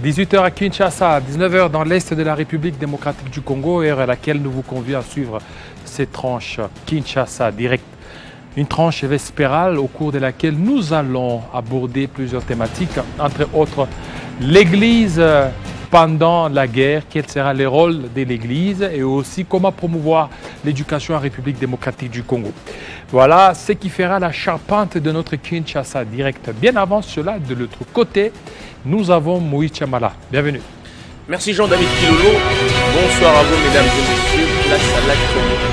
18h à Kinshasa, 19h dans l'est de la République démocratique du Congo, heure à laquelle nous vous convions à suivre cette tranche Kinshasa direct. Une tranche vespérale au cours de laquelle nous allons aborder plusieurs thématiques, entre autres l'Église pendant la guerre, quel sera le rôle de l'Église et aussi comment promouvoir l'éducation en République démocratique du Congo. Voilà ce qui fera la charpente de notre Kinshasa direct. Bien avant cela, de l'autre côté, nous avons Moïse Chamala. Bienvenue. Merci Jean-David Kilolo. Bonsoir à vous mesdames et messieurs. Place à l'actualité.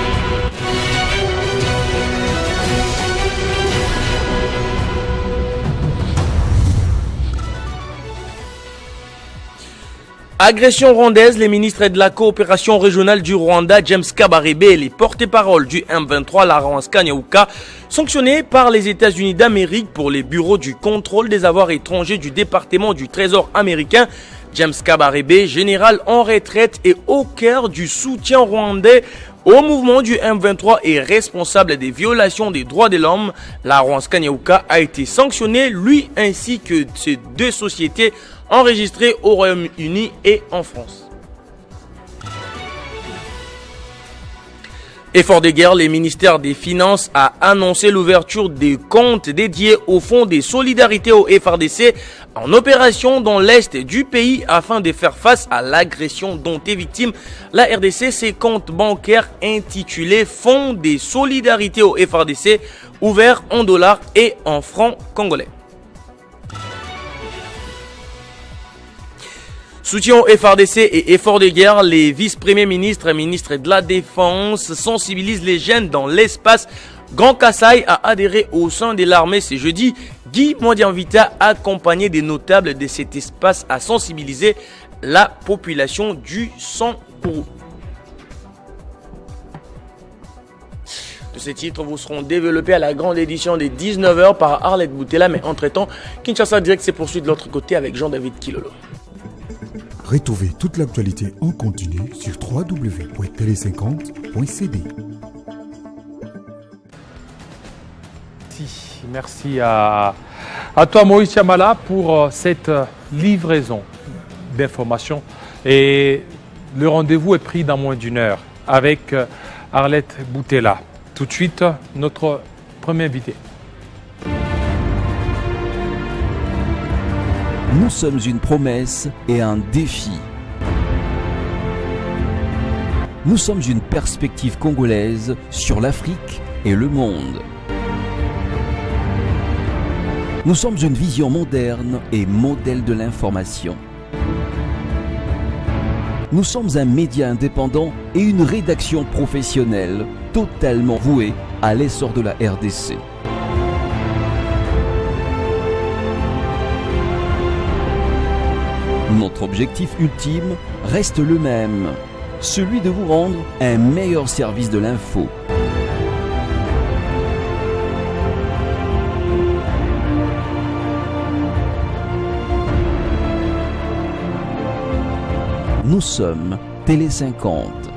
Agression rwandaise, les ministres de la coopération régionale du Rwanda, James Kabarebe, et les porte-paroles du M23, Laurence Kanyauka, sanctionnés par les États-Unis d'Amérique pour les bureaux du contrôle des avoirs étrangers du département du Trésor américain. James Kabarebe, général en retraite et au cœur du soutien rwandais au mouvement du M23 et responsable des violations des droits de l'homme, Laurence Kanyauka a été sanctionné, lui ainsi que ses deux sociétés enregistrées au Royaume-Uni et en France. Effort de guerre, le ministère des Finances a annoncé l'ouverture des comptes dédiés au Fonds des solidarités au FRDC en opération dans l'est du pays afin de faire face à l'agression dont est victime la RDC. Ces comptes bancaires intitulés Fonds des solidarités au FRDC ouverts en dollars et en francs congolais. Soutien au FRDC et effort de guerre, les vice-premiers ministres et ministres de la Défense sensibilisent les jeunes dans l'espace. Grand Kassai a adhéré au sein de l'armée ce jeudi. Guy Modianvita, accompagné des notables de cet espace, a sensibilisé la population du Sankourou. De ces titres vous seront développés à la grande édition des 19h par Arlette Boutella. Mais entre-temps, Kinshasa Direct se poursuit de l'autre côté avec Jean-David Kilolo. Retrouvez toute l'actualité en continu sur www.tele50.cd. Merci à toi Moïse Chamala pour cette livraison d'informations. Et le rendez-vous est pris dans moins d'une heure avec Arlette Boutella. Tout de suite, notre premier invité. Nous sommes une promesse et un défi. Nous sommes une perspective congolaise sur l'Afrique et le monde. Nous sommes une vision moderne et modèle de l'information. Nous sommes un média indépendant et une rédaction professionnelle totalement vouée à l'essor de la RDC. Notre objectif ultime reste le même, celui de vous rendre un meilleur service de l'info. Nous sommes Télé 50.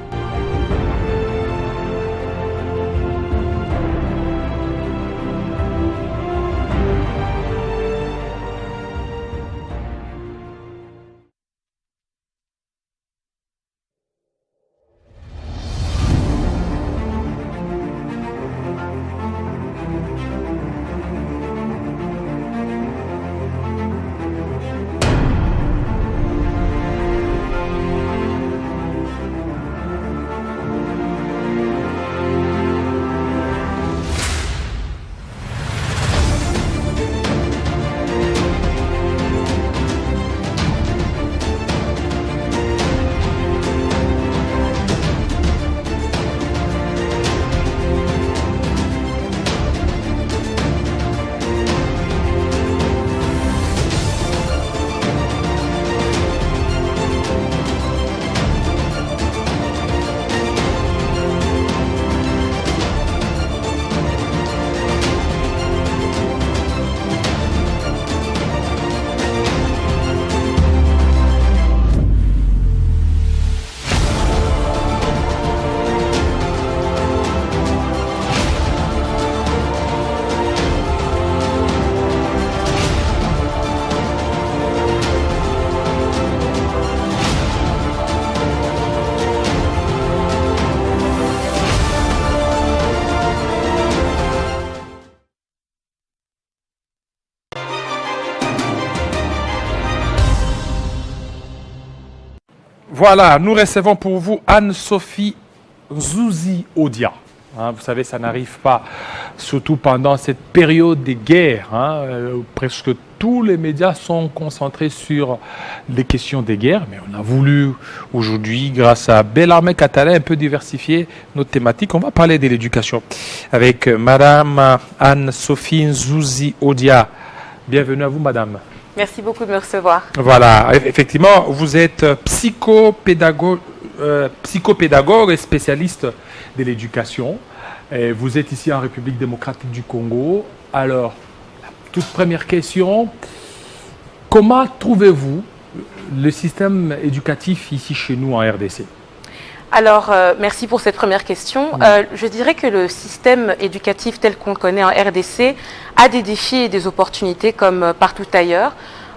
Voilà, nous recevons pour vous Anne-Sophie Nzuzi Odia. Vous savez, ça n'arrive pas, surtout pendant cette période de guerre. Presque tous les médias sont concentrés sur les questions des guerres, mais on a voulu aujourd'hui, grâce à Bellarmé Catalan, un peu diversifier notre thématique. On va parler de l'éducation avec Madame Anne-Sophie Nzuzi Odia. Bienvenue à vous, Madame. Merci beaucoup de me recevoir. Voilà, effectivement, vous êtes psychopédagogue et spécialiste de l'éducation. Vous êtes ici en République démocratique du Congo. Alors, toute première question, comment trouvez-vous le système éducatif ici chez nous en RDC? Alors, merci pour cette première question. Je dirais que le système éducatif tel qu'on le connaît en RDC a des défis et des opportunités comme partout ailleurs.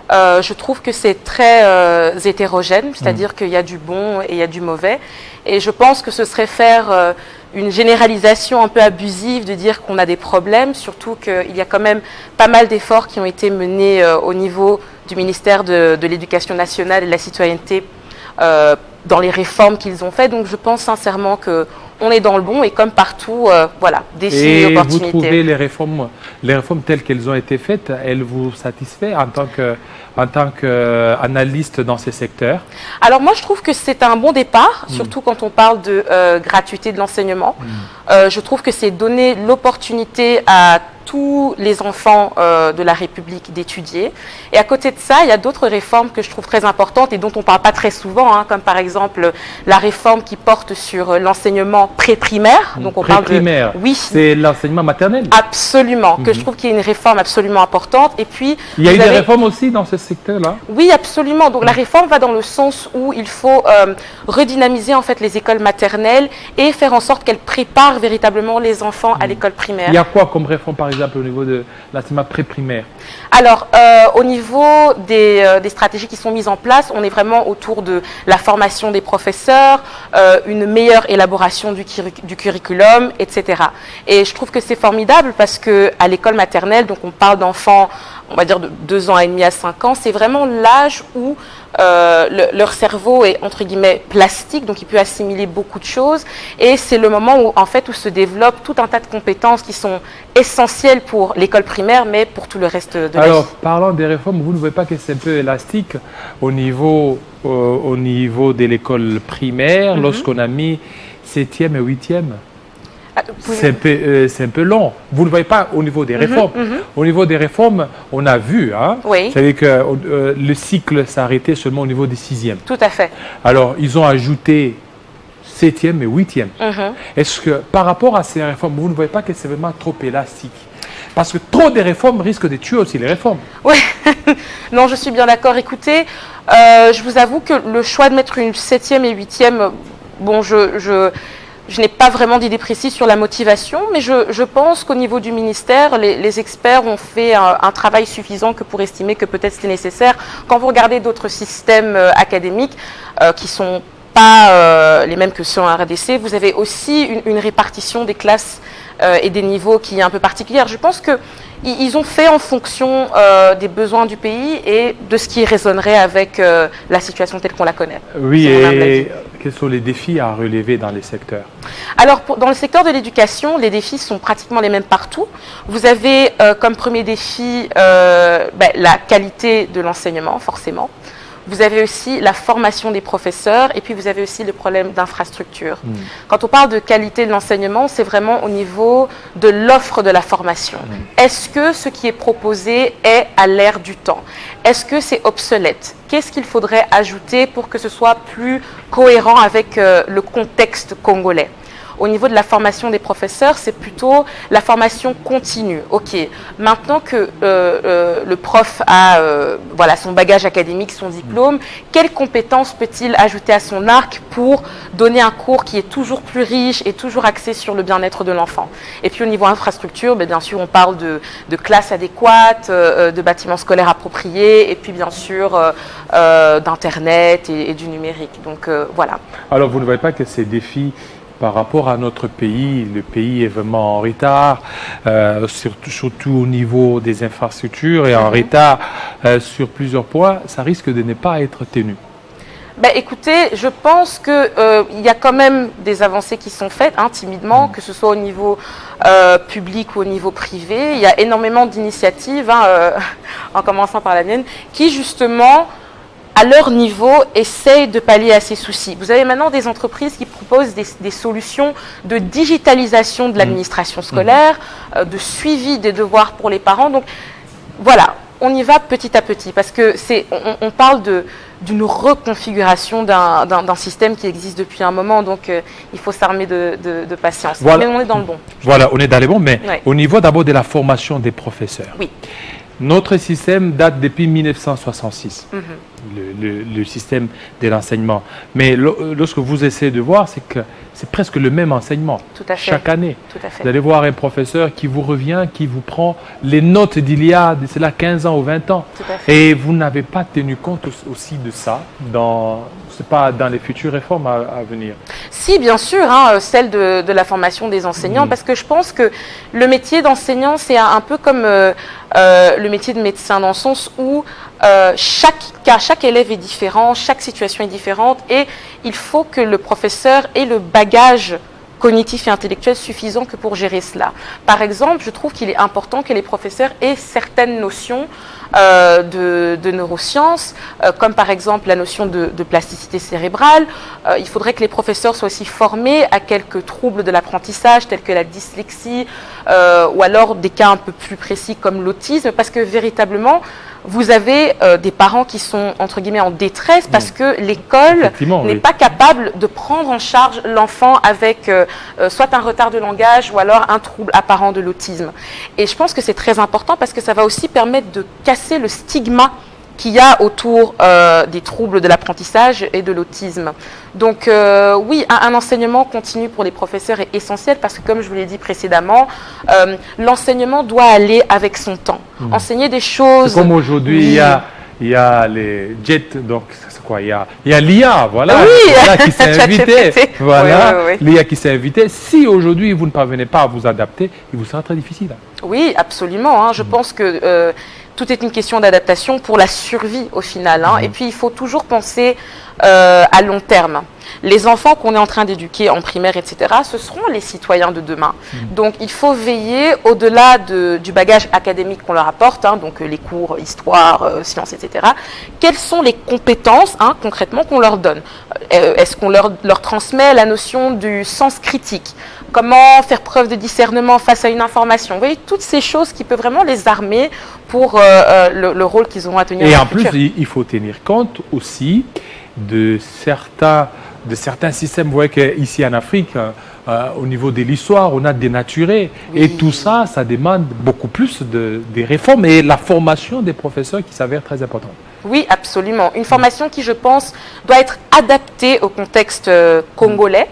Je trouve que c'est très hétérogène, c'est-à-dire qu'il y a du bon et il y a du mauvais. Et je pense que ce serait faire une généralisation un peu abusive de dire qu'on a des problèmes, surtout qu'il y a quand même pas mal d'efforts qui ont été menés au niveau du ministère de l'Éducation nationale et de la citoyenneté dans les réformes qu'ils ont faites. Donc je pense sincèrement qu'on est dans le bon et comme partout, voilà, défis et opportunités. Et vous trouvez les réformes telles qu'elles ont été faites, elles vous satisfait en tant qu'analyste dans ces secteurs? Alors moi je trouve que c'est un bon départ, surtout quand on parle de gratuité de l'enseignement. Je trouve que c'est donner l'opportunité à tous les enfants de la République d'étudier. Et à côté de ça, il y a d'autres réformes que je trouve très importantes et dont on ne parle pas très souvent, comme par exemple la réforme qui porte sur l'enseignement pré-primaire. Donc on parle de... Oui. C'est l'enseignement maternel. Absolument, que je trouve qu'il y a une réforme absolument importante. Et puis, il y a eu des réformes aussi dans ce secteur-là? Oui, absolument. Donc la réforme va dans le sens où il faut redynamiser en fait les écoles maternelles et faire en sorte qu'elles préparent véritablement les enfants à l'école primaire. Il y a quoi comme réforme par exemple au niveau de l'enseignement pré-primaire? Alors, au niveau des stratégies qui sont mises en place, on est vraiment autour de la formation des professeurs, une meilleure élaboration du curriculum, etc. Et je trouve que c'est formidable parce qu'à l'école maternelle, donc on parle d'enfants, on va dire de 2 ans et demi à 5 ans, c'est vraiment l'âge où leur cerveau est entre guillemets plastique, donc il peut assimiler beaucoup de choses et c'est le moment où en fait où se développe tout un tas de compétences qui sont essentielles pour l'école primaire mais pour tout le reste de la vie. Alors parlant des réformes, vous ne voyez pas que c'est un peu élastique au niveau de l'école primaire lorsqu'on a mis 7e et 8e? C'est un peu long. Vous ne voyez pas au niveau des réformes. Au niveau des réformes, on a vu, oui. Vous savez que le cycle s'est arrêté seulement au niveau des 6e. Tout à fait. Alors, ils ont ajouté 7e et 8e. Est-ce que par rapport à ces réformes, vous ne voyez pas que c'est vraiment trop élastique? Parce que trop de réformes risquent de tuer aussi les réformes. Oui, non, je suis bien d'accord. Écoutez, je vous avoue que le choix de mettre une 7e et 8e, bon, je n'ai pas vraiment d'idée précise sur la motivation, mais je pense qu'au niveau du ministère, les experts ont fait un travail suffisant que pour estimer que peut-être c'était nécessaire. Quand vous regardez d'autres systèmes académiques qui sont pas les mêmes que ceux en RDC, vous avez aussi une répartition des classes et des niveaux qui est un peu particulière. Je pense qu'ils ont fait en fonction des besoins du pays et de ce qui résonnerait avec la situation telle qu'on la connaît. Oui, et quels sont les défis à relever dans les secteurs? Alors, dans le secteur de l'éducation, les défis sont pratiquement les mêmes partout. Vous avez comme premier défi la qualité de l'enseignement, forcément. Vous avez aussi la formation des professeurs et puis vous avez aussi le problème d'infrastructure. Quand on parle de qualité de l'enseignement, c'est vraiment au niveau de l'offre de la formation. Est-ce que ce qui est proposé est à l'ère du temps? Est-ce que c'est obsolète? Qu'est-ce qu'il faudrait ajouter pour que ce soit plus cohérent avec le contexte congolais? Au niveau de la formation des professeurs, c'est plutôt la formation continue. Ok, maintenant que le prof a son bagage académique, son diplôme, quelles compétences peut-il ajouter à son arc pour donner un cours qui est toujours plus riche et toujours axé sur le bien-être de l'enfant? Et puis au niveau infrastructure, bien sûr, on parle de classes adéquates, de bâtiments scolaires appropriés, et puis bien sûr d'Internet et du numérique. Donc voilà. Alors vous ne voyez pas que ces défis par rapport à notre pays, le pays est vraiment en retard, surtout au niveau des infrastructures et en retard sur plusieurs points, ça risque de ne pas être tenu. Écoutez, je pense qu'il y a quand même des avancées qui sont faites, hein, timidement, que ce soit au niveau public ou au niveau privé. Il y a énormément d'initiatives, hein, en commençant par la mienne, qui justement, à leur niveau, essayent de pallier à ces soucis. Vous avez maintenant des entreprises qui proposent des solutions de digitalisation de l'administration scolaire, de suivi des devoirs pour les parents. Donc voilà, on y va petit à petit, parce que on parle d'une reconfiguration d'un système qui existe depuis un moment, donc il faut s'armer de patience. Voilà. Mais on est dans le bon. Voilà, on est dans les bons, mais Ouais. au niveau d'abord de la formation des professeurs. Oui. Notre système date depuis 1966, le système de l'enseignement. Mais lorsque vous essayez de voir, c'est que c'est presque le même enseignement Tout à fait. chaque année. Tout à fait. Vous allez voir un professeur qui vous revient, qui vous prend les notes d'il y a de cela 15 ans ou 20 ans. Tout à fait. Et vous n'avez pas tenu compte aussi de ça dans les futures réformes à venir. Si, bien sûr, hein, celle de la formation des enseignants, parce que je pense que le métier d'enseignant, c'est un peu comme le métier de médecin, dans le sens où chaque élève est différent, chaque situation est différente, et il faut que le professeur ait le bagage cognitif et intellectuel suffisant que pour gérer cela. Par exemple, je trouve qu'il est important que les professeurs aient certaines notions de neurosciences, comme par exemple la notion de plasticité cérébrale. Il faudrait que les professeurs soient aussi formés à quelques troubles de l'apprentissage, tels que la dyslexie, ou alors des cas un peu plus précis comme l'autisme, parce que véritablement, vous avez des parents qui sont, entre guillemets, en détresse parce que l'école Effectivement, n'est oui. pas capable de prendre en charge l'enfant avec soit un retard de langage ou alors un trouble apparent de l'autisme. Et je pense que c'est très important parce que ça va aussi permettre de casser le stigma qu'il y a autour des troubles de l'apprentissage et de l'autisme. Donc oui, un enseignement continu pour les professeurs est essentiel parce que, comme je vous l'ai dit précédemment, l'enseignement doit aller avec son temps. Enseigner des choses... C'est comme aujourd'hui, il y a les jets, donc c'est quoi? Il y a l'IA, voilà, Oui. l'IA qui s'est invitée. ChatGPT. Voilà, Oui, oui, oui. l'IA qui s'est invitée. Si aujourd'hui vous ne parvenez pas à vous adapter, il vous sera très difficile. Oui, absolument, hein. Je pense que tout est une question d'adaptation pour la survie au final, hein. Et puis il faut toujours penser à long terme. Les enfants qu'on est en train d'éduquer en primaire, etc., ce seront les citoyens de demain. Donc il faut veiller au-delà du bagage académique qu'on leur apporte, hein, donc les cours histoire, sciences, etc. Quelles sont les compétences, hein, concrètement, qu'on leur donne? Est-ce qu'on leur transmet la notion du sens critique? Comment faire preuve de discernement face à une information? Vous voyez, toutes ces choses qui peuvent vraiment les armer pour le rôle qu'ils auront à tenir. Et dans en le plus, futur. il faut tenir compte aussi de certains systèmes. Vous voyez qu'ici en Afrique, au niveau de l'histoire, on a dénaturé. Oui. Et tout ça, ça demande beaucoup plus des réformes et la formation des professeurs qui s'avère très importante. Oui, absolument. Une formation qui, je pense, doit être adaptée au contexte congolais.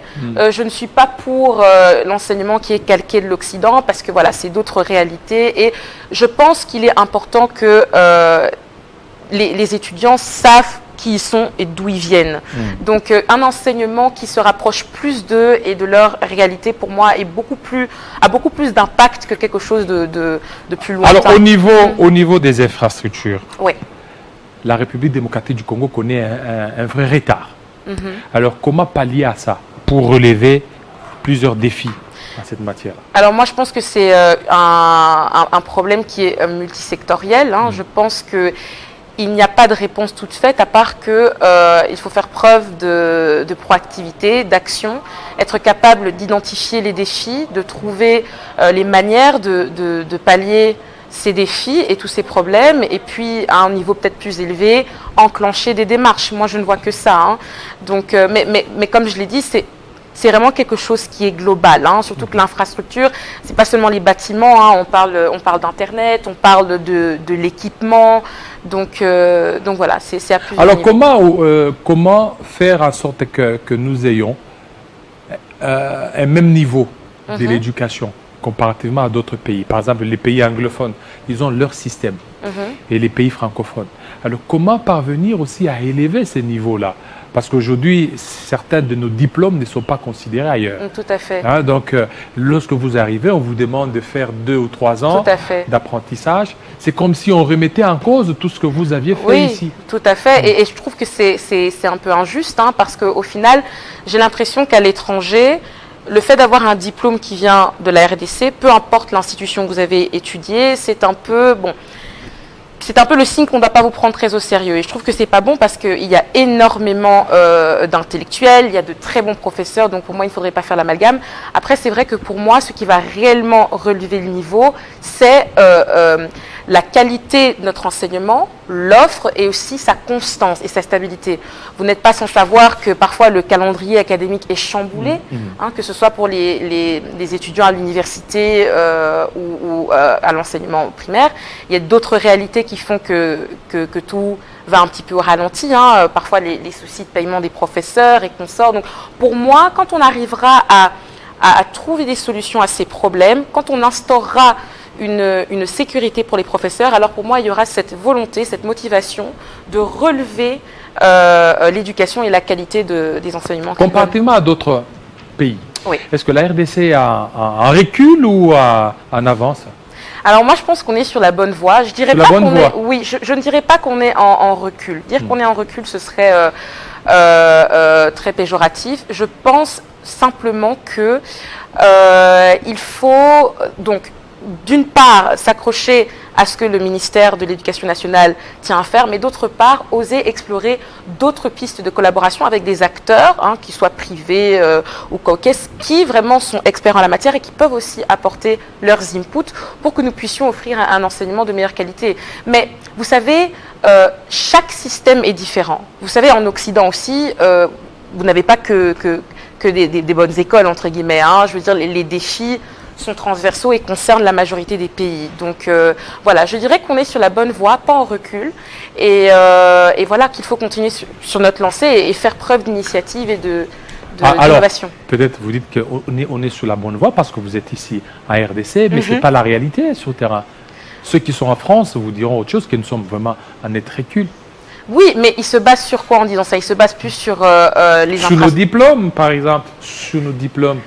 Je ne suis pas pour l'enseignement qui est calqué de l'Occident parce que voilà, c'est d'autres réalités. Et je pense qu'il est important que les étudiants savent qui ils sont et d'où ils viennent. Donc un enseignement qui se rapproche plus d'eux et de leur réalité, pour moi, a beaucoup plus d'impact que quelque chose de plus lointain. Alors, au niveau des infrastructures, Oui. la République démocratique du Congo connaît un vrai retard. Alors, comment pallier à ça pour relever plusieurs défis dans cette matière? Alors moi, je pense que c'est un problème qui est multisectoriel, hein. Je pense qu'il n'y a pas de réponse toute faite, à part qu'il faut faire preuve de proactivité, d'action, être capable d'identifier les défis, de trouver les manières de pallier ces défis et tous ces problèmes, et puis à un niveau peut-être plus élevé, enclencher des démarches. Moi, je ne vois que ça, hein. Donc, mais comme je l'ai dit, c'est vraiment quelque chose qui est global, hein. Surtout que l'infrastructure, c'est pas seulement les bâtiments, hein. On parle d'Internet, on parle de l'équipement, donc voilà, c'est à plusieurs Alors, niveaux. comment faire en sorte que nous ayons un même niveau de l'éducation comparativement à d'autres pays? Par exemple, les pays anglophones, ils ont leur système, et les pays francophones. Alors, comment parvenir aussi à élever ces niveaux-là? Parce qu'aujourd'hui, certains de nos diplômes ne sont pas considérés ailleurs. Tout à fait. Hein, donc, lorsque vous arrivez, on vous demande de faire 2 ou 3 ans d'apprentissage. C'est comme si on remettait en cause tout ce que vous aviez fait ici. Tout à fait. Et je trouve que c'est un peu injuste, hein, parce qu'au final, j'ai l'impression qu'à l'étranger, le fait d'avoir un diplôme qui vient de la RDC, peu importe l'institution que vous avez étudiée, c'est un peu... Bon, c'est un peu le signe qu'on ne doit pas vous prendre très au sérieux. Et je trouve que c'est pas bon parce qu'il y a énormément d'intellectuels, il y a de très bons professeurs, donc pour moi, il ne faudrait pas faire l'amalgame. Après, c'est vrai que pour moi, ce qui va réellement relever le niveau, c'est la qualité de notre enseignement, l'offre et aussi sa constance et sa stabilité. Vous n'êtes pas sans savoir que parfois le calendrier académique est chamboulé, hein, que ce soit pour les étudiants à l'université ou à l'enseignement primaire. Il y a d'autres réalités qui font que tout va un petit peu au ralenti, hein. Parfois les soucis de paiement des professeurs et consorts. Donc pour moi, quand on arrivera à trouver des solutions à ces problèmes, quand on instaurera une sécurité pour les professeurs, alors pour moi il y aura cette volonté, cette motivation de relever l'éducation et la qualité des enseignements. Comparativement à d'autres pays, est-ce que la RDC a un recul ou en avance? Alors moi je pense qu'on est sur la bonne voie. Je dirais pas qu'on est, oui, je ne dirais pas qu'on est en recul. Dire qu'on est en recul, ce serait très péjoratif. Je pense simplement que il faut donc d'une part s'accrocher à ce que le ministère de l'Éducation nationale tient à faire, mais d'autre part oser explorer d'autres pistes de collaboration avec des acteurs, hein, qui soient privés ou COCES, qui vraiment sont experts en la matière et qui peuvent aussi apporter leurs inputs pour que nous puissions offrir un enseignement de meilleure qualité. Mais vous savez, chaque système est différent. Vous savez, en Occident aussi, vous n'avez pas que des bonnes écoles, entre guillemets, hein. Je veux dire, les défis sont transversaux et concernent la majorité des pays. Donc voilà, je dirais qu'on est sur la bonne voie, pas en recul, et voilà qu'il faut continuer sur notre lancée et faire preuve d'initiative et d'innovation. Peut-être vous dites qu'on est sur la bonne voie parce que vous êtes ici à RDC, mais ce n'est pas la réalité sur le terrain. Ceux qui sont en France vous diront autre chose, que nous sommes vraiment en net recul. Oui, mais ils se basent sur quoi en disant ça? Ils se basent plus sur les sur nos diplômes, par exemple, sur nos diplômes.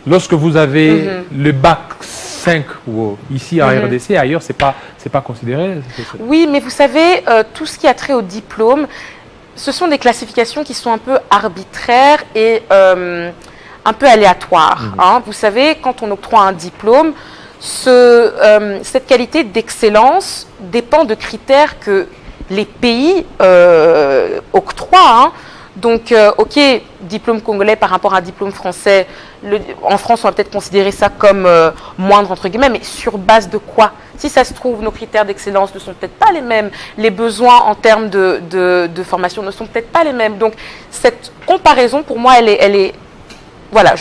Lorsque vous avez le bac 5 ou ici en RDC, ailleurs, c'est pas considéré. Oui, mais vous savez, tout ce qui a trait au diplôme, ce sont des classifications qui sont un peu arbitraires et un peu aléatoires. Hein. Vous savez, quand on octroie un diplôme, cette qualité d'excellence dépend de critères que les pays octroient. Hein. Donc, ok, diplôme congolais par rapport à un diplôme français, en France, on va peut-être considérer ça comme moindre, entre guillemets, mais sur base de quoi? Si ça se trouve, nos critères d'excellence ne sont peut-être pas les mêmes, les besoins en termes de formation ne sont peut-être pas les mêmes. Donc, cette comparaison, pour moi, elle est voilà,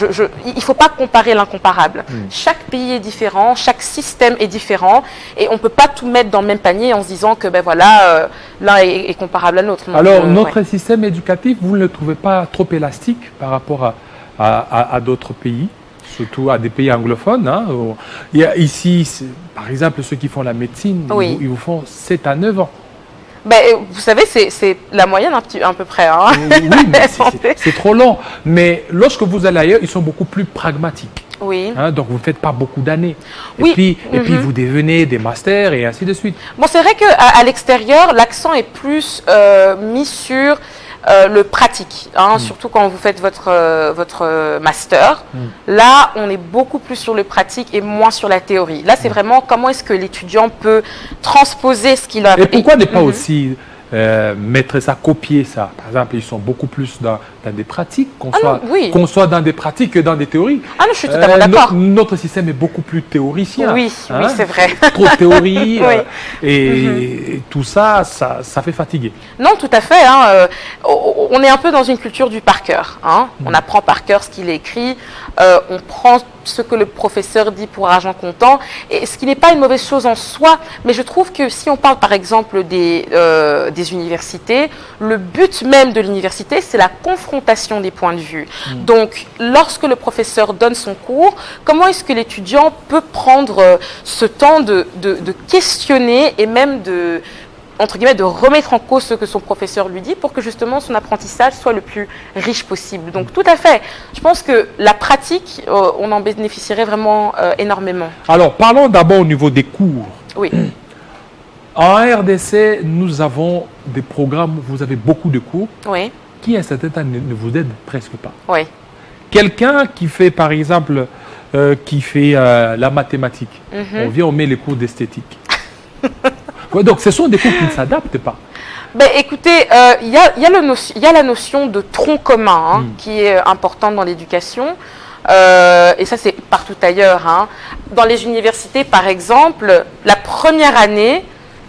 il ne faut pas comparer l'incomparable. Chaque pays est différent, chaque système est différent, et on ne peut pas tout mettre dans le même panier en se disant que ben voilà, l'un est comparable à l'autre. Alors, notre système éducatif, vous ne le trouvez pas trop élastique par rapport à d'autres pays, surtout à des pays anglophones, hein, où il y a ici, par exemple, ceux qui font la médecine, ils vous font 7 à 9 ans. Ben, vous savez, c'est la moyenne à peu près. Hein. Oui, mais c'est trop long. Mais lorsque vous allez ailleurs, ils sont beaucoup plus pragmatiques. Oui. Hein, donc vous ne faites pas beaucoup d'années. Oui. Et puis vous devenez des masters et ainsi de suite. Bon, c'est vrai qu'à l'extérieur, l'accent est plus mis sur le pratique, hein, surtout quand vous faites votre master. Là, on est beaucoup plus sur le pratique et moins sur la théorie. Là, c'est vraiment comment est-ce que l'étudiant peut transposer ce qu'il a appris. Et pourquoi ne pas aussi mettre ça, copier ça? Par exemple, ils sont beaucoup plus dans des pratiques, qu'on soit dans des pratiques que dans des théories. Ah non, je suis totalement d'accord. Notre système est beaucoup plus théoricien. Oui, hein? Oui, c'est vrai. Trop de théorie et tout ça, ça fait fatiguer. Non, tout à fait. Hein, on est un peu dans une culture du par cœur. Hein. On apprend par cœur ce qu'il est écrit. On prend ce que le professeur dit pour argent comptant, et ce qui n'est pas une mauvaise chose en soi, mais je trouve que si on parle par exemple des universités, le but même de l'université, c'est la confrontation des points de vue. Donc, lorsque le professeur donne son cours, comment est-ce que l'étudiant peut prendre ce temps de questionner et même entre guillemets, de remettre en cause ce que son professeur lui dit pour que justement son apprentissage soit le plus riche possible. Donc tout à fait, je pense que la pratique, on en bénéficierait vraiment énormément. Alors, parlons d'abord au niveau des cours. Oui. En RDC, nous avons des programmes où vous avez beaucoup de cours Oui. qui, à un certain temps, ne vous aident presque pas. Oui. Quelqu'un qui fait, par exemple, la mathématique, on vient, on met les cours d'esthétique. Ouais, donc, ce sont des cours qui ne s'adaptent pas. Ben, écoutez, il y a la notion de tronc commun qui est importante dans l'éducation. Et ça, c'est partout ailleurs. Hein. Dans les universités, par exemple, la première année,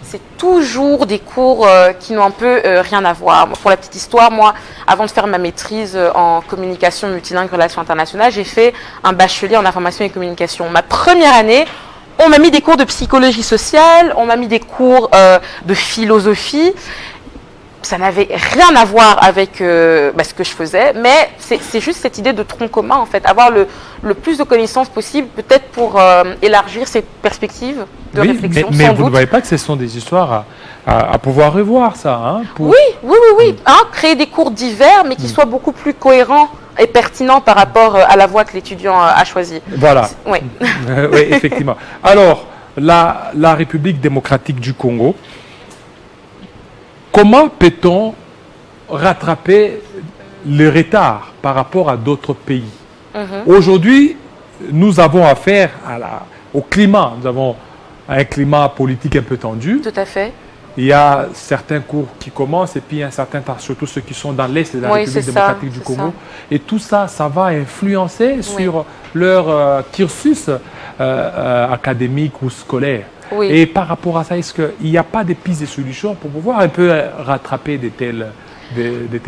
c'est toujours des cours qui n'ont un peu rien à voir. Pour la petite histoire, moi, avant de faire ma maîtrise en communication multilingue, relations internationales, j'ai fait un bachelier en information et communication. Ma première année, on m'a mis des cours de psychologie sociale, on m'a mis des cours de philosophie. Ça n'avait rien à voir avec ce que je faisais, mais c'est juste cette idée de tronc commun, en fait. Avoir le plus de connaissances possible, peut-être pour élargir ses perspectives de réflexion, mais vous ne voyez pas que ce sont des histoires à pouvoir revoir, ça, hein, pour... Oui. Hein, créer des cours divers, mais qui soient beaucoup plus cohérents et pertinents par rapport à la voie que l'étudiant a choisie. Voilà. Oui. Oui, effectivement. Alors, la République démocratique du Congo, comment peut-on rattraper le retard par rapport à d'autres pays? Aujourd'hui, nous avons affaire au climat. Nous avons un climat politique un peu tendu. Tout à fait. Il y a certains cours qui commencent et puis il y a un certain temps, surtout ceux qui sont dans l'Est de la République démocratique du Congo. Et tout ça, ça va influencer sur leur cursus académique ou scolaire. Oui. Et par rapport à ça, est-ce qu'il n'y a pas des pistes de solutions pour pouvoir un peu rattraper de telles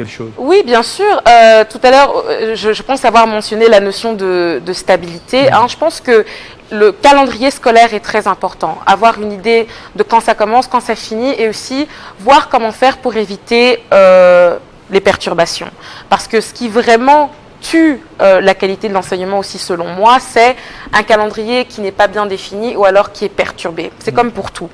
choses? Oui, bien sûr. Tout à l'heure, je pense avoir mentionné la notion de stabilité. Hein. Je pense que le calendrier scolaire est très important. Avoir une idée de quand ça commence, quand ça finit, et aussi voir comment faire pour éviter les perturbations. Parce que ce qui vraiment tue la qualité de l'enseignement aussi, selon moi, c'est un calendrier qui n'est pas bien défini ou alors qui est perturbé. C'est comme pour tout.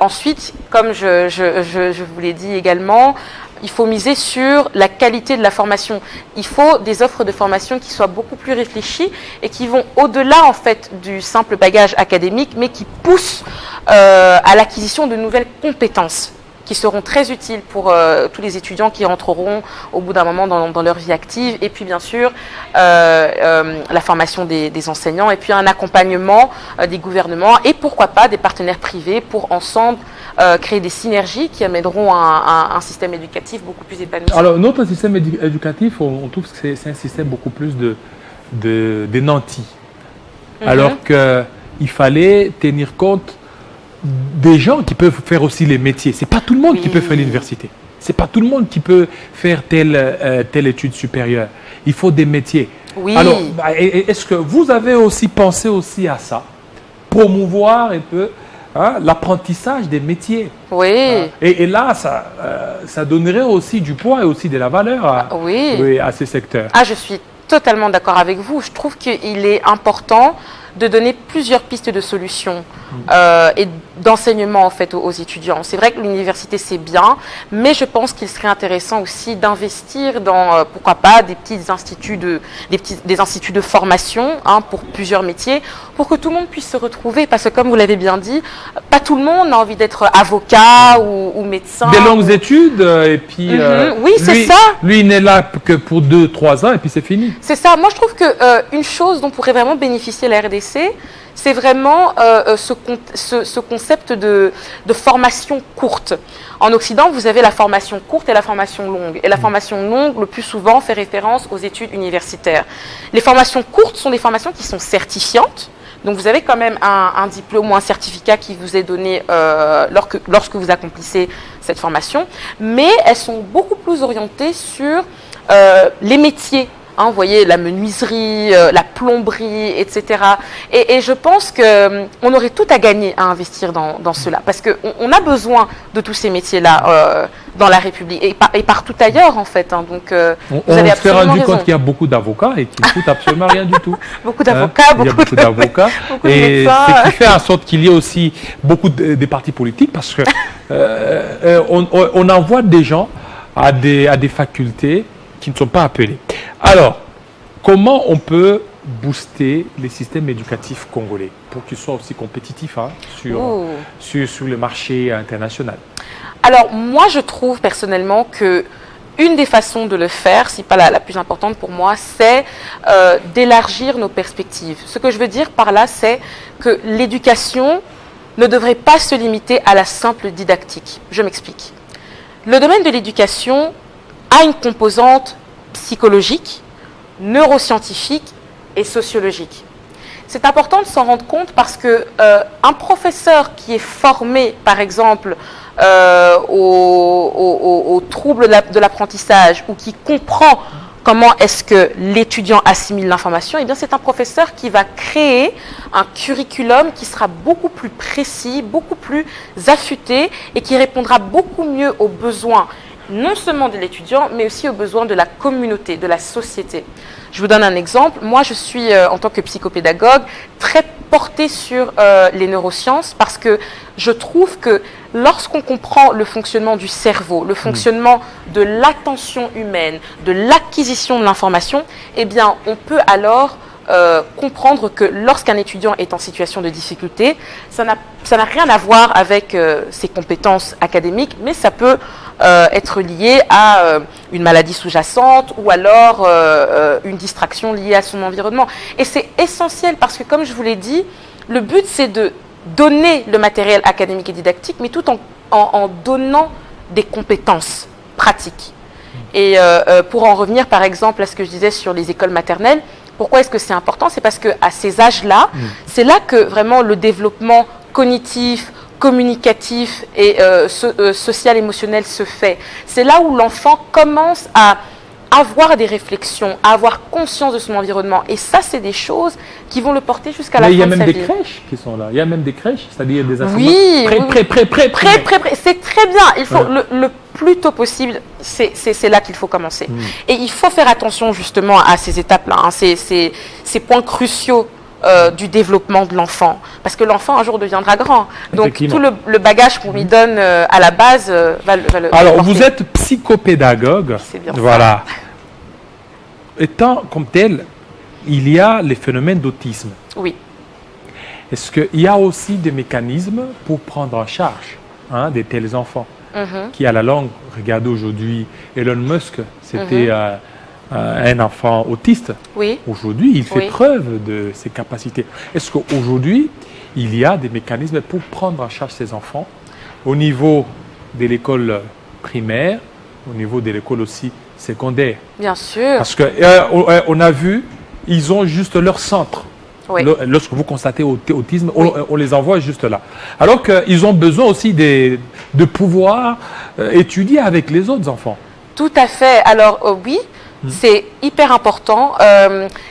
Ensuite, comme je vous l'ai dit également, il faut miser sur la qualité de la formation. Il faut des offres de formation qui soient beaucoup plus réfléchies et qui vont au-delà en fait du simple bagage académique, mais qui poussent à l'acquisition de nouvelles compétences qui seront très utiles pour tous les étudiants qui rentreront au bout d'un moment dans leur vie active. Et puis bien sûr, la formation des enseignants et puis un accompagnement des gouvernements et pourquoi pas des partenaires privés pour ensemble créer des synergies qui amèneront un système éducatif beaucoup plus épanoui. Alors notre système éducatif, on trouve que c'est un système beaucoup plus de nantis. Alors qu'il fallait tenir compte des gens qui peuvent faire aussi les métiers. C'est pas tout le monde qui peut faire l'université. C'est pas tout le monde qui peut faire telle étude supérieure. Il faut des métiers. Oui. Alors, est-ce que vous avez aussi pensé aussi à ça? Promouvoir un peu l'apprentissage des métiers. Oui. Et là, ça donnerait aussi du poids et aussi de la valeur à ces secteurs. Ah, je suis totalement d'accord avec vous. Je trouve qu'il est important de donner plusieurs pistes de solutions et d'enseignement en fait aux étudiants. C'est vrai que l'université c'est bien, mais je pense qu'il serait intéressant aussi d'investir dans pourquoi pas des instituts de formation pour plusieurs métiers, pour que tout le monde puisse se retrouver. Parce que comme vous l'avez bien dit, pas tout le monde a envie d'être avocat ou médecin. Des longues études et puis oui, c'est ça. Lui il n'est là que pour 2-3 ans et puis c'est fini. C'est ça. Moi je trouve que une chose dont pourrait vraiment bénéficier la RDC, c'est vraiment ce concept de formation courte. En Occident, vous avez la formation courte et la formation longue. Et la formation longue, le plus souvent, fait référence aux études universitaires. Les formations courtes sont des formations qui sont certifiantes. Donc vous avez quand même un diplôme ou un certificat qui vous est donné lorsque vous accomplissez cette formation. Mais elles sont beaucoup plus orientées sur les métiers Hein, vous voyez, la menuiserie, la plomberie, etc. Et je pense qu'on aurait tout à gagner à investir dans cela, parce qu'on a besoin de tous ces métiers-là dans la République et partout ailleurs, en fait. Hein. Donc, on s'est rendu compte qu'il y a beaucoup d'avocats et qui ne foutent absolument rien du tout. Beaucoup d'avocats, il y a beaucoup d'avocats. beaucoup de Et médecins. ce qui fait en sorte qu'il y ait aussi beaucoup de partis politiques, parce que on envoie des gens à des facultés qui ne sont pas appelés. Alors, comment on peut booster les systèmes éducatifs congolais pour qu'ils soient aussi compétitifs sur le marché international? Alors, moi, je trouve personnellement que une des façons de le faire, si pas la plus importante pour moi, c'est d'élargir nos perspectives. Ce que je veux dire par là, c'est que l'éducation ne devrait pas se limiter à la simple didactique. Je m'explique. Le domaine de l'éducation a une composante psychologique, neuroscientifique et sociologique. C'est important de s'en rendre compte parce que un professeur qui est formé, par exemple, aux troubles de l'apprentissage ou qui comprend comment est-ce que l'étudiant assimile l'information, eh bien c'est un professeur qui va créer un curriculum qui sera beaucoup plus précis, beaucoup plus affûté et qui répondra beaucoup mieux aux besoins non seulement de l'étudiant, mais aussi aux besoins de la communauté, de la société. Je vous donne un exemple. Moi, je suis, en tant que psychopédagogue, très portée sur les neurosciences parce que je trouve que lorsqu'on comprend le fonctionnement du cerveau, le fonctionnement de l'attention humaine, de l'acquisition de l'information, eh bien, on peut alors comprendre que lorsqu'un étudiant est en situation de difficulté, ça n'a rien à voir avec ses compétences académiques, mais ça peut être lié à une maladie sous-jacente ou alors une distraction liée à son environnement. Et c'est essentiel parce que, comme je vous l'ai dit, le but c'est de donner le matériel académique et didactique, mais tout en donnant des compétences pratiques. Et pour en revenir par exemple à ce que je disais sur les écoles maternelles, pourquoi est-ce que c'est important? C'est parce qu'à ces âges-là, c'est là que vraiment le développement cognitif, communicatif et social, émotionnel se fait. C'est là où l'enfant commence à avoir des réflexions, à avoir conscience de son environnement. Et ça, c'est des choses qui vont le porter jusqu'à la fin de sa vie. Mais il y a même des crèches qui sont là. Il y a même des crèches, c'est-à-dire des enseignements prêts. C'est très bien. Il faut le plus tôt possible, c'est là qu'il faut commencer. Et il faut faire attention justement à ces étapes-là, hein, ces points cruciaux du développement de l'enfant. Parce que l'enfant, un jour, deviendra grand. Donc, tout le bagage qu'on lui donne à la base va le Alors, porter. vous êtes psychopédagogue. C'est bien voilà. Étant comme tel, il y a les phénomènes d'autisme. Oui. Est-ce qu'il y a aussi des mécanismes pour prendre en charge de tels enfants qui, à la longue, regardez aujourd'hui, Elon Musk, c'était un enfant autiste. Oui. Aujourd'hui, il fait preuve de ses capacités. Est-ce qu'aujourd'hui, il y a des mécanismes pour prendre en charge ces enfants au niveau de l'école primaire, au niveau de l'école aussi secondaire? Bien sûr. Parce qu'on a vu, ils ont juste leur centre. Oui. Lorsque vous constatez autisme, on les envoie juste là. Alors qu'ils ont besoin aussi de pouvoir étudier avec les autres enfants. Tout à fait. Alors oui, c'est hyper important.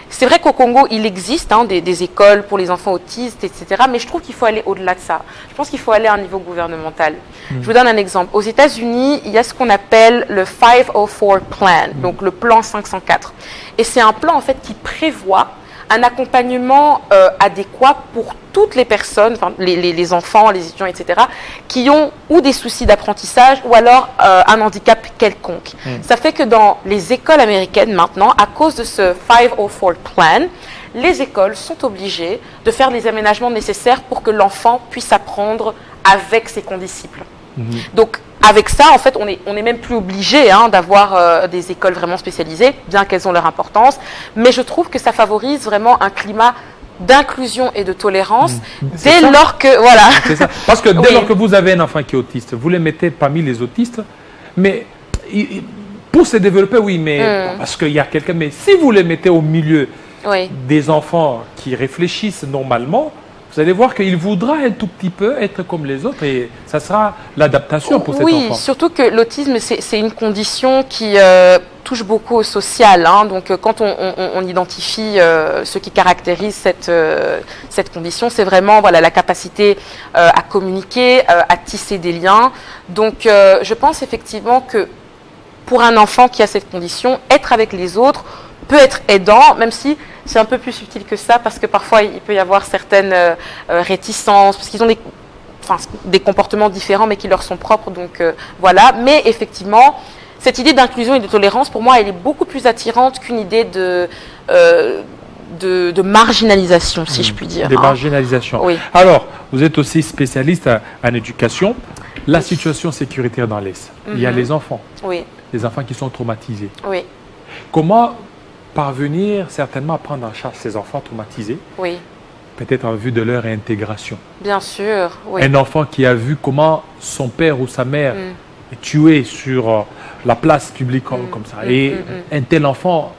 C'est vrai qu'au Congo, il existe des écoles pour les enfants autistes, etc. Mais je trouve qu'il faut aller au-delà de ça. Je pense qu'il faut aller à un niveau gouvernemental. Je vous donne un exemple. Aux États-Unis, il y a ce qu'on appelle le 504 Plan, donc le plan 504. Et c'est un plan en fait qui prévoit un accompagnement adéquat pour toutes les personnes, enfin, les enfants, les étudiants, etc., qui ont ou des soucis d'apprentissage ou alors un handicap quelconque. Ça fait que dans les écoles américaines maintenant, à cause de ce 504 Plan, les écoles sont obligées de faire les aménagements nécessaires pour que l'enfant puisse apprendre avec ses condisciples. Donc, avec ça, en fait, on est même plus obligé d'avoir des écoles vraiment spécialisées, bien qu'elles ont leur importance. Mais je trouve que ça favorise vraiment un climat d'inclusion et de tolérance dès lors que... Voilà. C'est ça. Parce que dès lors que vous avez un enfant qui est autiste, vous le mettez parmi les autistes, mais pour se développer, oui, mais parce qu'il y a quelqu'un... Mais si vous le mettez au milieu des enfants qui réfléchissent normalement, vous allez voir qu'il voudra un tout petit peu être comme les autres et ça sera l'adaptation pour cet enfant. Oui, surtout que l'autisme, c'est une condition qui touche beaucoup au social. Donc quand on identifie ce qui caractérise cette condition, c'est vraiment la capacité à communiquer, à tisser des liens. Donc je pense effectivement que pour un enfant qui a cette condition, être avec les autres peut être aidant, même si c'est un peu plus subtil que ça, parce que parfois il peut y avoir certaines réticences, parce qu'ils ont des comportements différents mais qui leur sont propres. Donc voilà, mais effectivement, cette idée d'inclusion et de tolérance, pour moi, elle est beaucoup plus attirante qu'une idée de marginalisation, si je puis dire. De marginalisation. Oui. Alors, vous êtes aussi spécialiste en éducation. La situation sécuritaire dans l'Est. Il y a les enfants. Oui. Les enfants qui sont traumatisés. Oui. Comment parvenir certainement à prendre en charge ces enfants traumatisés? Oui. Peut-être en vue de leur réintégration. Bien sûr, oui. Un enfant qui a vu comment son père ou sa mère est tué sur la place publique comme ça. Et un tel enfant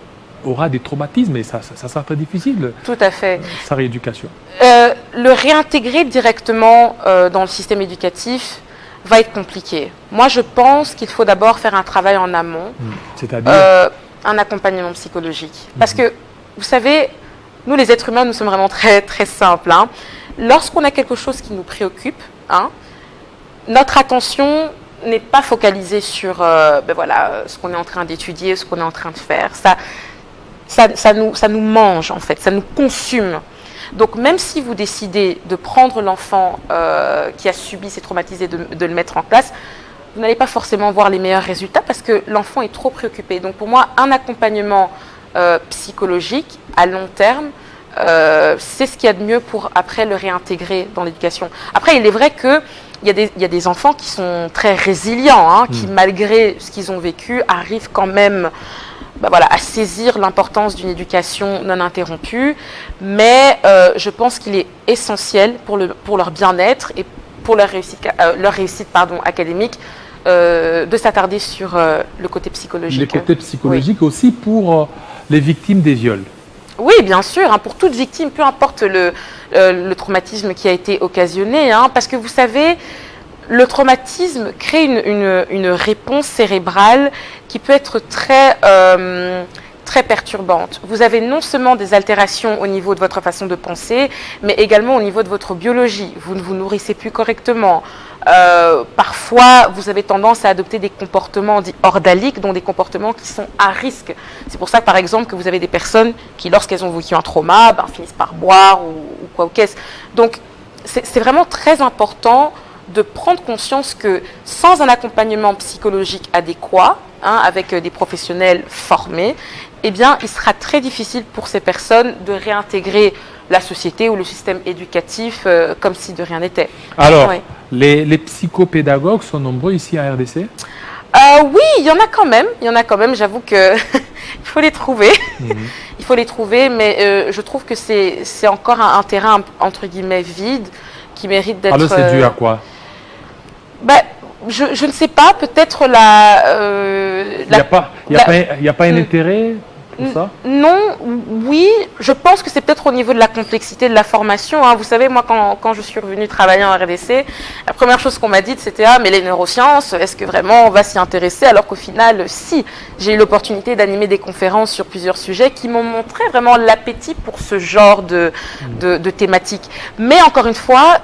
aura des traumatismes et ça sera très difficile. Tout à fait. Sa rééducation. Le réintégrer directement dans le système éducatif va être compliqué. Moi, je pense qu'il faut d'abord faire un travail en amont. C'est-à-dire un accompagnement psychologique. Parce que, vous savez, nous les êtres humains, nous sommes vraiment très, très simples. Lorsqu'on a quelque chose qui nous préoccupe, notre attention n'est pas focalisée sur ce qu'on est en train d'étudier, ce qu'on est en train de faire. Ça nous mange, en fait, ça nous consume. Donc, même si vous décidez de prendre l'enfant qui a subi ces traumatismes et de le mettre en classe, vous n'allez pas forcément voir les meilleurs résultats parce que l'enfant est trop préoccupé. Donc, pour moi, un accompagnement psychologique à long terme, c'est ce qu'il y a de mieux pour après le réintégrer dans l'éducation. Après, il est vrai qu'il y a des enfants qui sont très résilients, qui malgré ce qu'ils ont vécu, arrivent quand même à saisir l'importance d'une éducation non interrompue. Mais je pense qu'il est essentiel pour leur bien-être et pour leur réussite académique de s'attarder sur le côté psychologique. Le côté psychologique aussi pour les victimes des viols. Oui, bien sûr, pour toute victime, peu importe le traumatisme qui a été occasionné, parce que vous savez, le traumatisme crée une réponse cérébrale qui peut être très, très perturbante. Vous avez non seulement des altérations au niveau de votre façon de penser, mais également au niveau de votre biologie. Vous ne vous nourrissez plus correctement. Parfois, vous avez tendance à adopter des comportements dits ordaliques, donc des comportements qui sont à risque. C'est pour ça, par exemple, que vous avez des personnes qui, lorsqu'elles ont vécu un trauma, finissent par boire ou quoi ou qu'est-ce. Donc, c'est vraiment très important de prendre conscience que sans un accompagnement psychologique adéquat, avec des professionnels formés, eh bien, il sera très difficile pour ces personnes de réintégrer la société ou le système éducatif comme si de rien n'était. Alors, les psychopédagogues sont nombreux ici à RDC? Oui, il y en a quand même. J'avoue que il faut les trouver. Il faut les trouver, mais je trouve que c'est encore un terrain entre guillemets vide qui mérite d'être. Alors, c'est dû à quoi? Je ne sais pas, peut-être Il n'y a pas un intérêt pour ça? Non, oui, je pense que c'est peut-être au niveau de la complexité de la formation. Vous savez, moi, quand je suis revenue travailler en RDC, la première chose qu'on m'a dit, c'était « Ah, mais les neurosciences, est-ce que vraiment on va s'y intéresser ?» Alors qu'au final, si, j'ai eu l'opportunité d'animer des conférences sur plusieurs sujets qui m'ont montré vraiment l'appétit pour ce genre de thématiques. Mais encore une fois,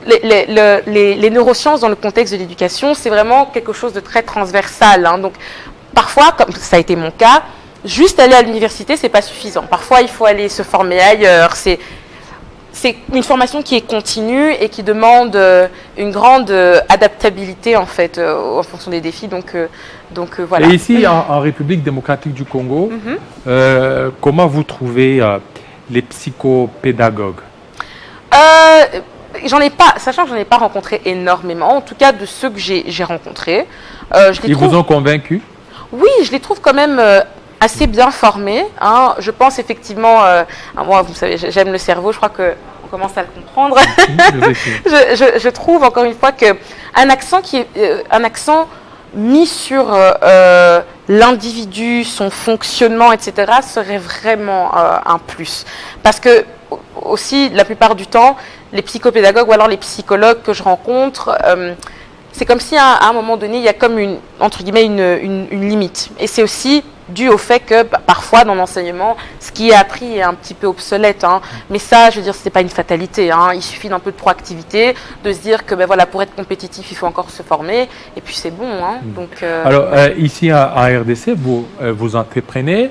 les neurosciences dans le contexte de l'éducation, c'est vraiment quelque chose de très transversal. Donc, parfois, comme ça a été mon cas, juste aller à l'université, c'est pas suffisant. Parfois, il faut aller se former ailleurs. C'est une formation qui est continue et qui demande une grande adaptabilité en fait en fonction des défis. Donc voilà. Et ici, en République démocratique du Congo, comment vous trouvez les psychopédagogues? Sachant que j'en ai pas rencontré énormément, en tout cas de ceux que j'ai rencontrés. Ils vous ont convaincu? Oui, je les trouve quand même assez bien formés. Je pense effectivement, moi vous savez, j'aime le cerveau, je crois qu'on commence à le comprendre. je trouve encore une fois qu'un accent un accent mis sur l'individu, son fonctionnement, etc., serait vraiment un plus. Parce que aussi, la plupart du temps, les psychopédagogues ou alors les psychologues que je rencontre, c'est comme si à un moment donné, il y a comme entre guillemets une limite. Et c'est aussi dû au fait que parfois dans l'enseignement, ce qui est appris est un petit peu obsolète. Hein. Mais ça, je veux dire, ce n'est pas une fatalité. Hein. Il suffit d'un peu de proactivité, de se dire que voilà, pour être compétitif, il faut encore se former. Et puis c'est bon. Hein. Donc, alors ici à RDC, vous entreprenez.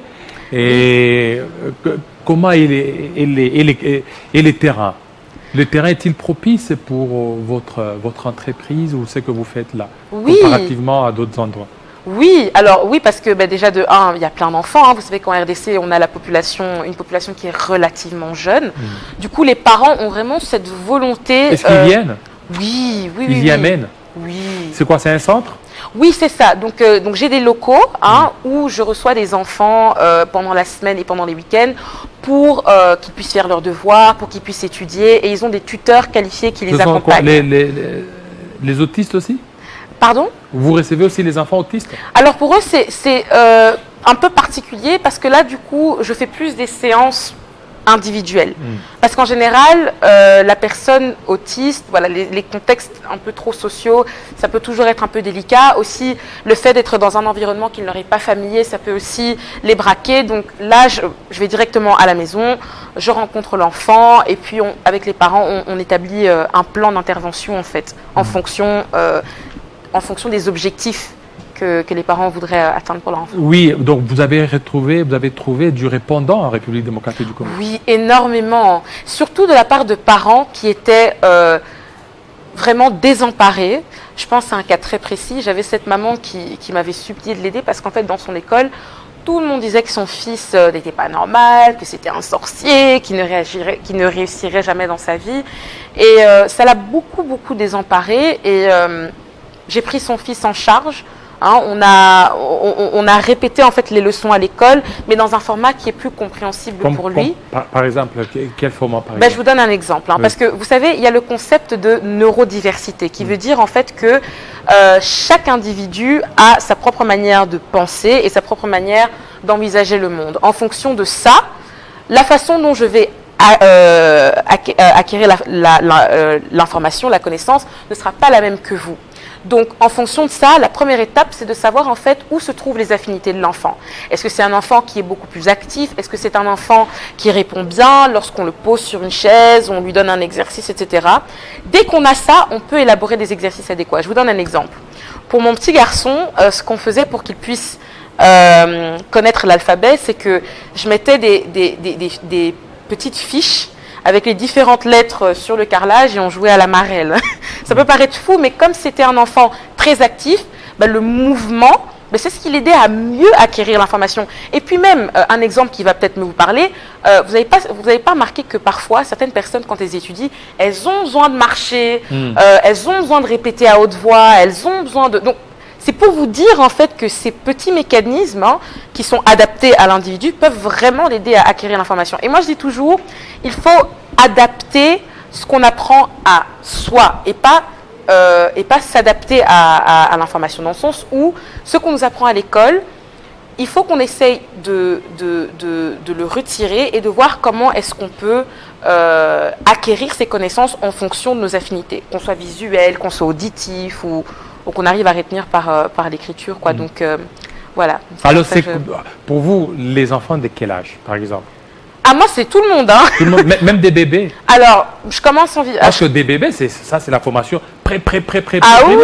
Et comment est les terrains? Le terrain est-il propice pour votre entreprise ou ce que vous faites là, comparativement à d'autres endroits? Oui, alors oui, parce que déjà de 1, il y a plein d'enfants. Hein. Vous savez qu'en RDC, on a une population qui est relativement jeune. Du coup, les parents ont vraiment cette volonté. Est-ce qu'ils viennent? Oui. Ils y amènent? Oui. C'est quoi, c'est un centre? Oui, c'est ça. Donc j'ai des locaux où je reçois des enfants pendant la semaine et pendant les week-ends pour qu'ils puissent faire leurs devoirs, pour qu'ils puissent étudier. Et ils ont des tuteurs qualifiés qui les accompagnent. Les autistes aussi? Pardon? Vous recevez aussi les enfants autistes? Alors pour eux, c'est un peu particulier parce que là, du coup, je fais plus des séances individuelles. Parce qu'en général, la personne autiste, voilà, les contextes un peu trop sociaux, ça peut toujours être un peu délicat. Aussi, le fait d'être dans un environnement qui ne leur est pas familier, ça peut aussi les braquer. Donc là, je vais directement à la maison, je rencontre l'enfant et puis avec les parents, on établit un plan d'intervention en fait, en fonction des objectifs que les parents voudraient atteindre pour leur enfant. Oui, donc vous avez trouvé du répondant en République démocratique du Congo. Oui, énormément. Surtout de la part de parents qui étaient vraiment désemparés. Je pense à un cas très précis. J'avais cette maman qui m'avait supplié de l'aider parce qu'en fait, dans son école, tout le monde disait que son fils n'était pas normal, que c'était un sorcier, qu'il ne réussirait jamais dans sa vie. Et ça l'a beaucoup désemparé. Et j'ai pris son fils en charge. Hein, on a répété en fait les leçons à l'école, mais dans un format qui est plus compréhensible pour lui. Par exemple, quel format par exemple? Je vous donne un exemple. Hein, oui. Parce que vous savez, il y a le concept de neurodiversité qui veut dire en fait que chaque individu a sa propre manière de penser et sa propre manière d'envisager le monde. En fonction de ça, la façon dont je vais acquérir l'information, la connaissance, ne sera pas la même que vous. Donc, en fonction de ça, la première étape, c'est de savoir en fait où se trouvent les affinités de l'enfant. Est-ce que c'est un enfant qui est beaucoup plus actif? Est-ce que c'est un enfant qui répond bien lorsqu'on le pose sur une chaise, on lui donne un exercice, etc. Dès qu'on a ça, on peut élaborer des exercices adéquats. Je vous donne un exemple. Pour mon petit garçon, ce qu'on faisait pour qu'il puisse connaître l'alphabet, c'est que je mettais des petites fiches avec les différentes lettres sur le carrelage et on jouait à la marelle. Ça peut paraître fou, mais comme c'était un enfant très actif, le mouvement, c'est ce qui l'aidait à mieux acquérir l'information. Et puis même, un exemple qui va peut-être vous parler, vous n'avez pas remarqué que parfois, certaines personnes, quand elles étudient, elles ont besoin de marcher, elles ont besoin de répéter à haute voix, elles ont besoin de... Donc, c'est pour vous dire en fait que ces petits mécanismes qui sont adaptés à l'individu peuvent vraiment l'aider à acquérir l'information. Et moi je dis toujours, il faut adapter ce qu'on apprend à soi et pas s'adapter à l'information, dans le sens où ce qu'on nous apprend à l'école, il faut qu'on essaye de le retirer et de voir comment est-ce qu'on peut acquérir ces connaissances en fonction de nos affinités, qu'on soit visuel, qu'on soit auditif ou qu'on arrive à retenir par l'écriture, quoi. Donc voilà. Alors pour vous, les enfants de quel âge, par exemple? Ah, moi c'est tout le monde, hein. Tout le monde, même des bébés? Alors, je commence en... Parce que des bébés, c'est la formation pré. Ah oui,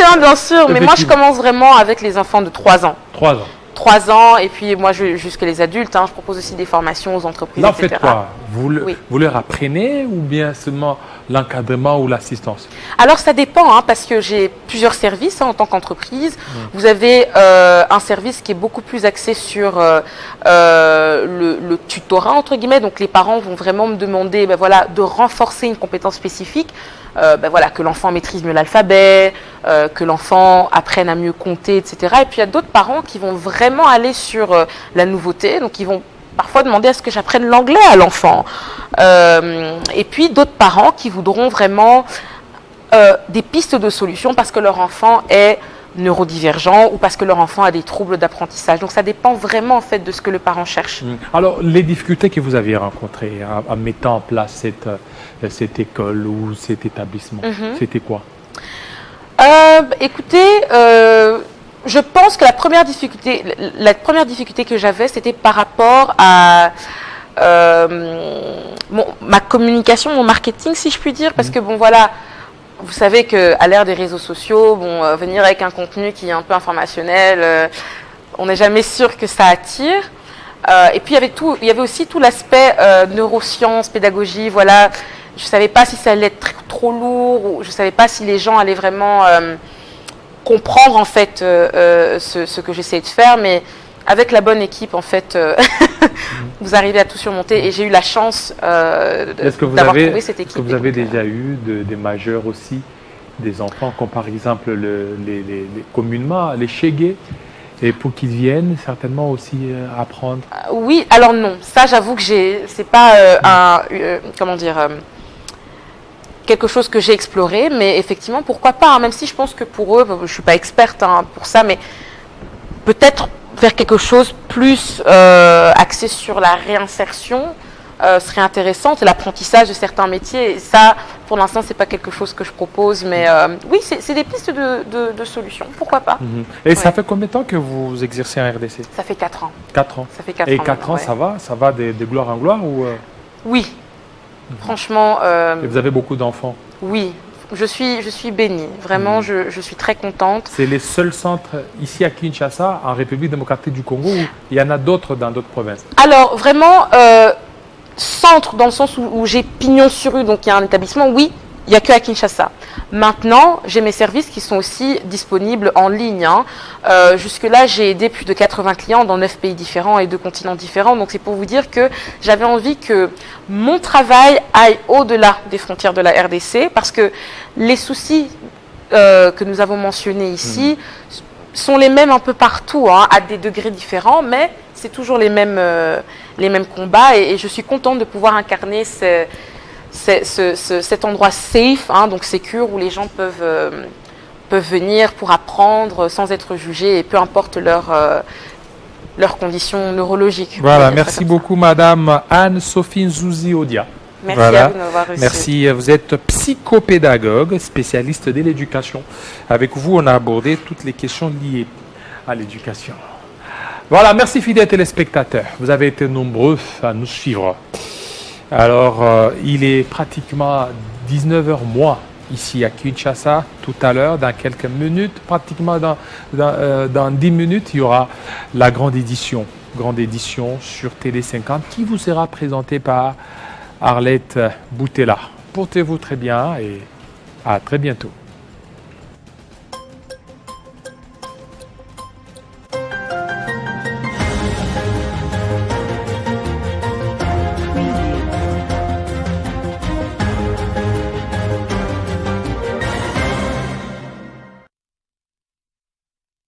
hein, bien sûr. Mais moi je commence vraiment avec les enfants de 3 ans. 3 ans. 3 ans, et puis moi jusqu'à les adultes, hein, je propose aussi des formations aux entreprises, là, etc. Faites quoi? Vous leur apprenez ou bien seulement l'encadrement ou l'assistance? Alors ça dépend, hein, parce que j'ai plusieurs services en tant qu'entreprise. Vous avez un service qui est beaucoup plus axé sur le tutorat, entre guillemets, donc les parents vont vraiment me demander de renforcer une compétence spécifique. Que l'enfant maîtrise mieux l'alphabet, que l'enfant apprenne à mieux compter, etc. Et puis il y a d'autres parents qui vont vraiment aller sur la nouveauté, donc ils vont parfois demander à ce que j'apprenne l'anglais à l'enfant. Et puis d'autres parents qui voudront vraiment des pistes de solutions parce que leur enfant est neurodivergent ou parce que leur enfant a des troubles d'apprentissage. Donc ça dépend vraiment en fait de ce que le parent cherche. Alors les difficultés que vous aviez rencontrées en mettant en place cette école ou cet établissement, c'était quoi? Écoutez, je pense que la première difficulté que j'avais, c'était par rapport à ma communication, mon marketing, si je puis dire, parce que bon, voilà, vous savez qu'à l'ère des réseaux sociaux, venir avec un contenu qui est un peu informationnel, on n'est jamais sûr que ça attire. Et puis il y avait aussi tout l'aspect neurosciences, pédagogie, voilà. Je ne savais pas si ça allait être trop lourd, ou je ne savais pas si les gens allaient vraiment comprendre en fait ce que j'essayais de faire, mais avec la bonne équipe en fait, vous arrivez à tout surmonter et j'ai eu la chance d'avoir trouvé cette équipe. Est-ce que vous avez déjà eu des majeurs aussi, des enfants comme par exemple les communément, les chégués, et pour qu'ils viennent certainement aussi apprendre? Oui, alors non, ça j'avoue que c'est pas comment dire, quelque chose que j'ai exploré, mais effectivement pourquoi pas, hein, même si je pense que pour eux, je suis pas experte pour ça, mais peut-être faire quelque chose plus axé sur la réinsertion serait intéressant, c'est l'apprentissage de certains métiers, et ça pour l'instant c'est pas quelque chose que je propose, mais oui, c'est des pistes de solutions, pourquoi pas. Et ça fait combien de temps que vous exercez en RDC? Ça fait 4 ans. 4 ans. Ça fait 4 et ans. 4 ans, ouais. ça va de gloire en gloire ou Oui, franchement. Et vous avez beaucoup d'enfants? Oui, je suis bénie. Vraiment, je suis très contente. C'est les seuls centres ici à Kinshasa, en République démocratique du Congo, ou il y en a d'autres dans d'autres provinces? Alors, vraiment, centre dans le sens où j'ai pignon sur rue, donc il y a un établissement, oui, il n'y a que à Kinshasa. Maintenant, j'ai mes services qui sont aussi disponibles en ligne. Hein. Jusque-là, j'ai aidé plus de 80 clients dans 9 pays différents et 2 continents différents. Donc, c'est pour vous dire que j'avais envie que mon travail aille au-delà des frontières de la RDC, parce que les soucis que nous avons mentionnés ici sont les mêmes un peu partout, hein, à des degrés différents, mais c'est toujours les mêmes combats. Et je suis contente de pouvoir incarner cet endroit safe, hein, donc secure, où les gens peuvent venir pour apprendre sans être jugés, et peu importe leurs conditions neurologiques. Voilà, merci beaucoup Madame Anne-Sophie Nzouzi-Odia. Merci à vous de m'avoir reçu. Merci, vous êtes psychopédagogue, spécialiste de l'éducation. Avec vous, on a abordé toutes les questions liées à l'éducation. Voilà, merci fidèles téléspectateurs. Vous avez été nombreux à nous suivre. Alors, il est pratiquement 19h moins ici à Kinshasa. Tout à l'heure, dans quelques minutes, pratiquement dans 10 minutes, il y aura la grande édition sur Télé 50 qui vous sera présentée par Arlette Boutella. Portez-vous très bien et à très bientôt.